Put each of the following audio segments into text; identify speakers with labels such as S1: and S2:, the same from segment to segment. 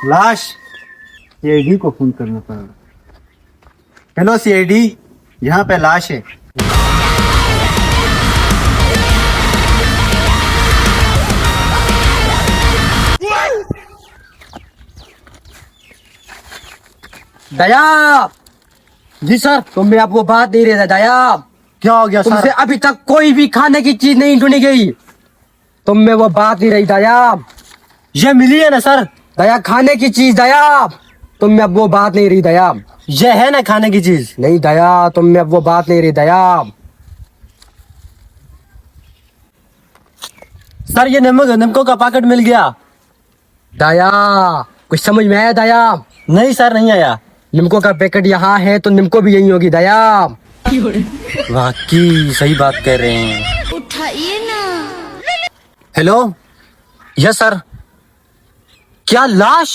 S1: लाश सीआईडी को फोन करना पड़ेगा। हेलो सीआईडी, यहाँ पे लाश है।
S2: दया जी सर, तुम आपको बात नहीं रहे दया।
S1: क्या हो गया
S2: तुमसे
S1: सर?
S2: अभी तक कोई भी खाने की चीज नहीं ढूंढी गई। तुम में वो बात नहीं रही दया।
S1: ये मिली है ना सर?
S2: दया खाने की चीज दया, तुम में अब वो बात नहीं रही दया।
S1: ये है ना खाने की चीज?
S2: नहीं दया, तुम में अब वो बात नहीं रही दया।
S1: सर ये नमको का पैकेट मिल गया।
S2: दया कुछ समझ में आया दया?
S1: नहीं सर, नहीं आया।
S2: निमको का पैकेट यहाँ है तो निमको भी यही होगी दया।
S1: वाकई सही बात कह रहे हैं।
S3: उठाइए ना।
S1: Hello, yes sir. क्या लाश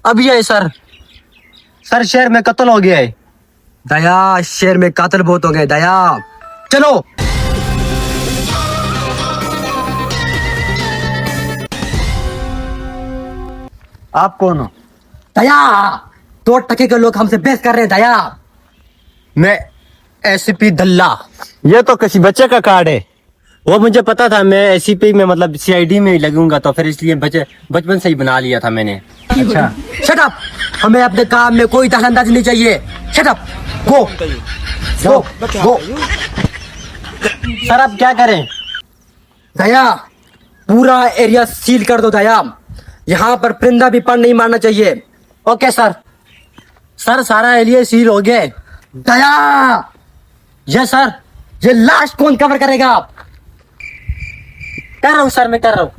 S1: अभी है सर? सर शहर में कत्ल हो गया है।
S2: दया शहर में कातिल बहुत हो गए दया। चलो
S1: आप कौन हो?
S2: दया, 2 टके के लोग हमसे बहस कर रहे हैं दया।
S1: मैं एसीपी दल्ला। ये तो किसी बच्चे का कार्ड है। वो मुझे पता था, मैं एसीपी में मतलब सीआईडी में ही लगूंगा, तो फिर इसलिए बचपन से ही बना लिया था मैंने।
S2: अच्छा शट अप, हमें अपने काम में कोई दखलंदाजी नहीं चाहिए। शट अप, गो गो गो।
S1: सर अब क्या करें?
S2: दया पूरा एरिया सील कर दो दया। यहाँ पर परिंदा भी पर नहीं मारना चाहिए।
S1: Okay sir. सर सारा एरिया सील हो गया है।
S2: दया
S1: यस सर।
S2: ये लाश कौन कवर करेगा?
S1: कर रहा हूँ सर, मैं कर रहा हूँ।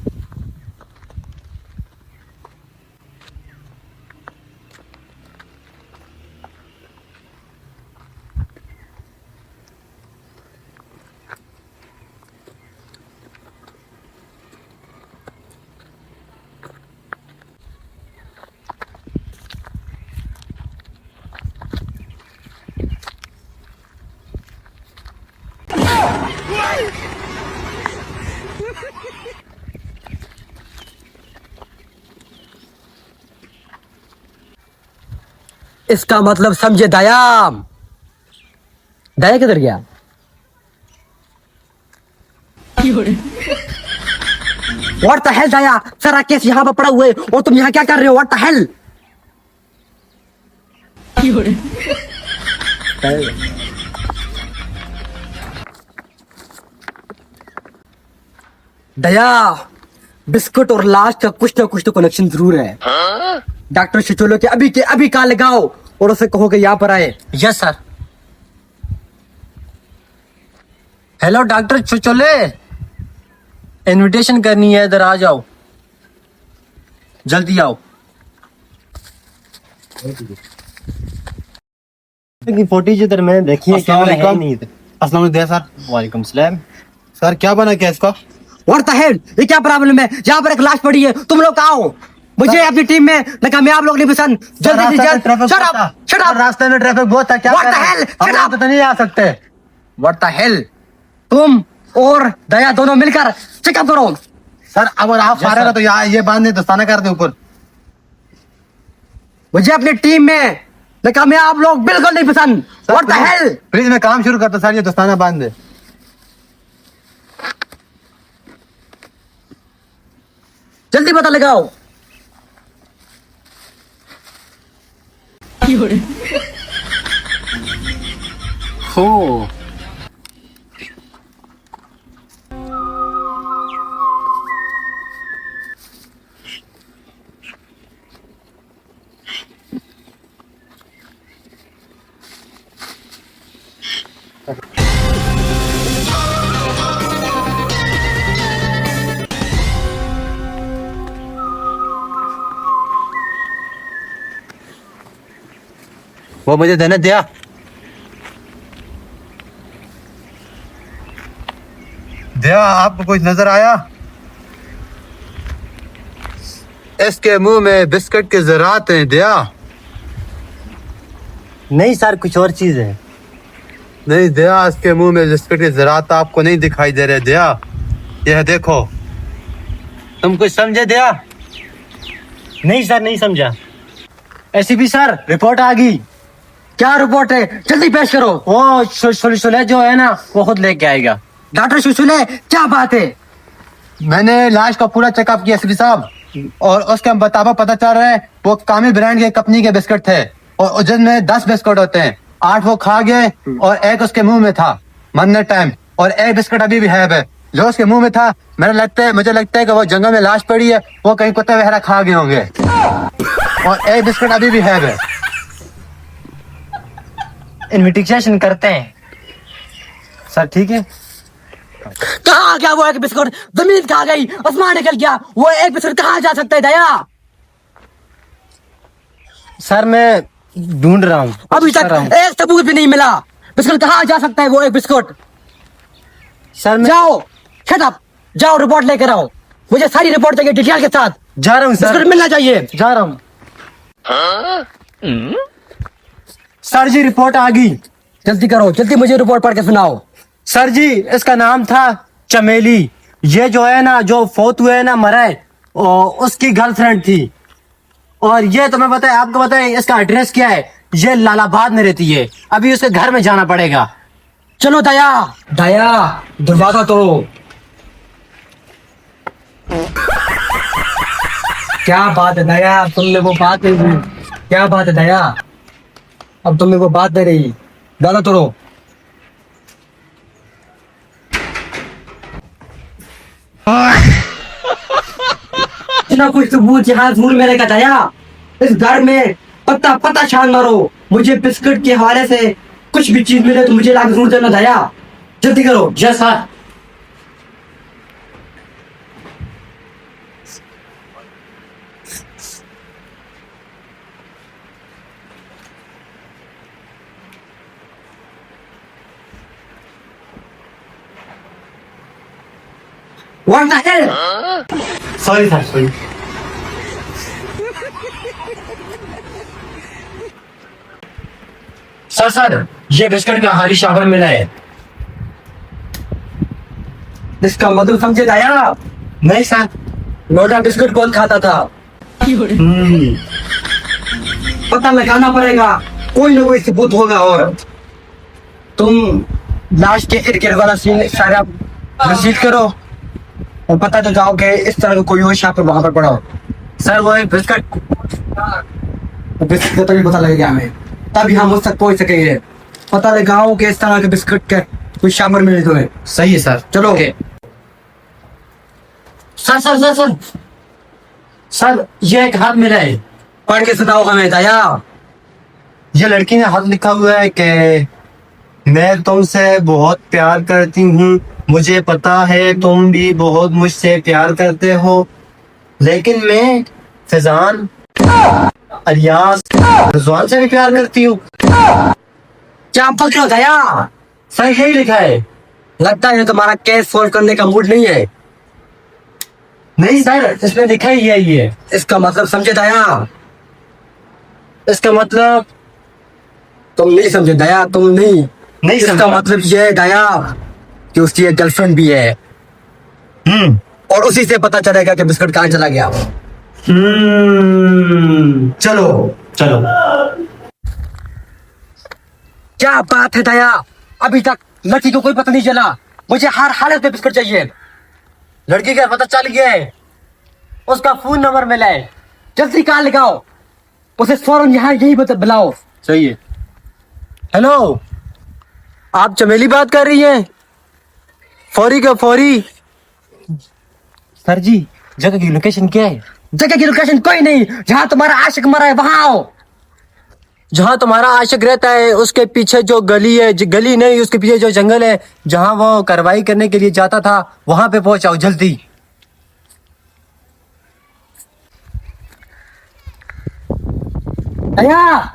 S2: इसका मतलब समझे दया। दया किधर गया? व्हाट द हेल दया, सारा केस यहाँ पर पड़ा हुआ है और तुम यहाँ क्या कर रहे हो? What the hell? Daya biscuit और लाश का कुछ ना कुछ तो कनेक्शन जरूर है। डॉक्टर शिचोलो के अभी कॉल लगाओ और उसे कहो कि यहाँ पर आए।
S1: Yes sir. Hello doctor Chuchole, invitation करनी है, इधर आ जाओ, जल्दी आओ। की फोटेज इधर मैंने देखी है, कैमरा है नहीं इधर।
S4: अस्सलाम वालेकुम सर।
S1: वालेकुम सलाम।
S4: सर क्या बना क्या इसका?
S2: व्हाट द हेल, ये क्या प्रॉब्लम है? यहाँ पर एक लाश पड़ी है, तुम लोग आओ। मुझे अपनी टीम में नाकामयाब लोग नहीं पसंद। जल्दी से जल्द। Shut up.
S1: रास्ते में ट्रैफिक बहुत था, क्या
S2: What the
S1: करें?
S2: hell?
S1: हम
S2: Shut
S1: लोग
S2: up!
S1: तो नहीं आ सकते।
S2: व्हाट द हेल, तुम और दया दोनों मिलकर चेकअप करो।
S4: सर अगर आप फारे ना तो यहाँ ये बांधने दस्ताना कर दे ऊपर।
S2: मुझे अपनी टीम में नाकामयाब लोग बिल्कुल नहीं पसंद। What the hell?
S4: प्लीज मैं काम शुरू करता सर, ये दस्ताना बांध दे।
S2: जल्दी पता लगाओ।
S1: हो
S4: वो मुझे देने दिया। दया आपको कुछ नजर आया? इसके मुंह में बिस्किट के ज़रात हैं दया।
S1: नहीं सर, कुछ और चीज है।
S4: नहीं दया, इसके मुंह में बिस्किट के ज़रात आपको नहीं दिखाई दे रहे दया। यह देखो।
S1: तुम कुछ समझे दया? नहीं सर, नहीं समझा। एसीपी सर, रिपोर्ट आ गई।
S2: क्या रिपोर्ट है, जल्दी पेश करो।
S1: वो सुले जो है ना, वो खुद लेके आएगा।
S2: डॉक्टर शुशुले, क्या बात है?
S4: मैंने लाश का पूरा चेकअप किया एसपी साहब, और उसके मुताबिक पता चल रहा है वो कामिल ब्रांड के कंपनी के बिस्किट थे, और जिनमें 10 बिस्किट होते हैं, 8 वो खा गए और एक उसके मुंह में था मरने टाइम, और एक बिस्किट अभी भी है जो उसके मुंह में था। मुझे लगता है कि वो जंगल में लाश पड़ी है, वो कहीं कुत्ते वगैरह खा गए होंगे, और एक बिस्किट अभी भी है।
S1: इन्वेस्टिगेशन करते हैं सर, ठीक है।
S2: कहाँ गया वो एक बिस्कुट? जमीन कहाँ गई, आसमान निकल गया, वो एक बिस्कुट कहाँ जा सकता है दया?
S1: सर मैं ढूंढ रहा हूँ,
S2: अभी तक एक सबूत भी नहीं मिला। बिस्कुट कहाँ जा सकता है वो एक बिस्कुट?
S1: सर मैं
S2: जाओ, शट अप, जाओ रिपोर्ट लेकर आओ, मुझे सारी रिपोर्ट चाहिए डिटेल के साथ।
S1: जा रहा हूँ सर,
S2: बिस्कुट मिलना चाहिए।
S1: जा रहा हूँ। सर जी, रिपोर्ट आ गई।
S2: जल्दी करो, जल्दी मुझे रिपोर्ट पढ़ के सुनाओ।
S1: सर जी, इसका नाम था चमेली। ये जो है ना, जो फौत हुए है ना, मरा है, उसकी गर्लफ्रेंड थी। और ये तुम्हें पता है, आपको पता है इसका एड्रेस क्या है? ये लालाबाद में रहती है। अभी उसके घर में जाना पड़ेगा।
S2: चलो दया, दया दरवाजा तोड़ो। क्या बात है दया, तुमने वो बात नहीं की। क्या बात है दया, अब तुमने वो बात नहीं रही। दरवाजा तोड़ो। इतना कुछ सबूत यहाँ ढूंढ मेरे का दया। इस घर में पता पता छान मारो, मुझे बिस्किट के हवाले से कुछ भी चीज मिले तो मुझे लाके ढूंढ देना दया। जल्दी करो।
S1: Yes sir.
S2: What the hell?
S1: Sorry sir, sorry. Sir, ये बिस्किट का हरी शावर मिला है।
S2: इसका मतलब समझे दया?
S1: नहीं सर।
S2: लोटा बिस्कुट कौन खाता था? पता लगाना पड़ेगा, कोई ना कोई सबूत होगा। और तुम लाश के इर्द गिर्द वाला सीन सारा रिसीव करो और पता लगाओ कि इस तरह का कोई और शाप वहां पर पड़ा हो।
S1: सर वो एक बिस्किट
S2: बिस्किट का तभी पता लगेगा हमें, तभी हम उस तक पहुंच सकेंगे। पता लगाओ कि इस तरह के बिस्किट के कोई शामर मिले तुम्हें।
S1: सही है सर।
S2: चलो।
S1: सर, ये एक हाथ मिला है।
S2: पढ़ के सुनाओ हमें दया।
S1: ये लड़की ने हाथ लिखा हुआ है कि मैं तुमसे बहुत प्यार करती हूँ, मुझे पता है तुम भी बहुत मुझसे प्यार करते हो, लेकिन मैं फैजान, अलियास रिजवान से भी प्यार करती हूँ।
S2: क्या पकड़ो दया?
S1: सही यही लिखा है।
S2: लगता है तुम्हारा केस सोल्व करने का मूड नहीं है।
S1: नहीं सर, इसमें लिखा ही है ये।
S2: इसका मतलब समझे दया?
S1: इसका मतलब
S2: तुम नहीं समझे दया, तुम नहीं इसका
S1: समझा।
S2: मतलब ये है दया कि उसकी एक गर्लफ्रेंड भी है, और उसी से पता चलेगा कि बिस्कुट कहाँ चला गया। चलो। क्या बात है दया, अभी तक लड़की को कोई पता नहीं चला। मुझे हर हालत में बिस्कुट चाहिए।
S1: लड़की का पता चल गया है, उसका फोन नंबर मिला है।
S2: जल्दी कॉल लगाओ, उसे फौरन यहाँ यही बुलाओ।
S1: सही है। हेलो, आप चमेली बात कर रही हैं? फौरी का फौरी। सर जी, जगह की लोकेशन क्या है?
S2: जगह की लोकेशन कोई नहीं, जहाँ तुम्हारा आशिक मरा है वहां आओ।
S1: जहाँ तुम्हारा आशिक रहता है उसके पीछे जो गली है, गली नहीं, उसके पीछे जो जंगल है, जहाँ वो कार्रवाई करने के लिए जाता था, वहां पे पहुंचाओ जल्दी।
S2: दया,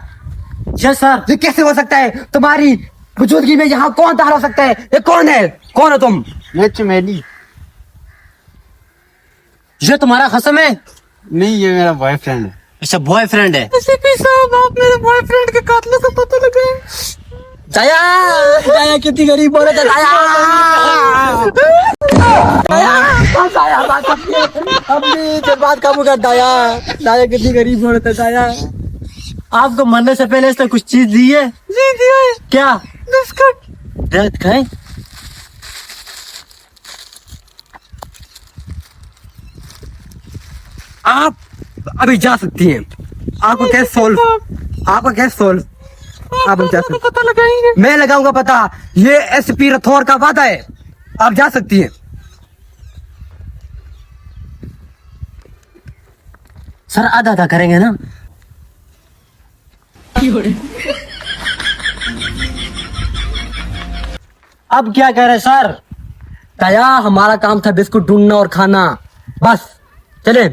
S1: यस सर।
S2: ये कैसे हो सकता है? तुम्हारी मौजूदगी में यहाँ कौन दाखिल हो सकता है? ये कौन है? कौन हो तुम?
S4: मैं चमेली।
S1: ये तुम्हारा खसम है?
S4: नहीं, ये मेरा बॉयफ्रेंड है।
S1: अच्छा, बॉयफ्रेंड है।
S2: साहब, आप मेरे बॉयफ्रेंड के कातलों का पता लगाएं। दया दया कितनी गरीब औरत है दया दया बात अपनी जब बात काबू कर दया दया कितनी गरीब औरत है दया
S1: आपको मरने से पहले इसने कुछ चीज दी है?
S2: जी दिया
S1: क्या?
S2: बिस्कुट
S1: दर्द खाए?
S2: आप अभी जा सकती हैं आपको कैसे सोल्व आपका कैसे सोल्व आप जा सकते
S3: पता लगाएंगे।
S2: मैं लगाऊंगा पता ये एसपी रथौर का वादा है आप जा सकती हैं
S1: सर आधा आधा करेंगे ना? अब क्या करे सर?
S2: दया हमारा काम था बिस्कुट ढूंढना और खाना बस चले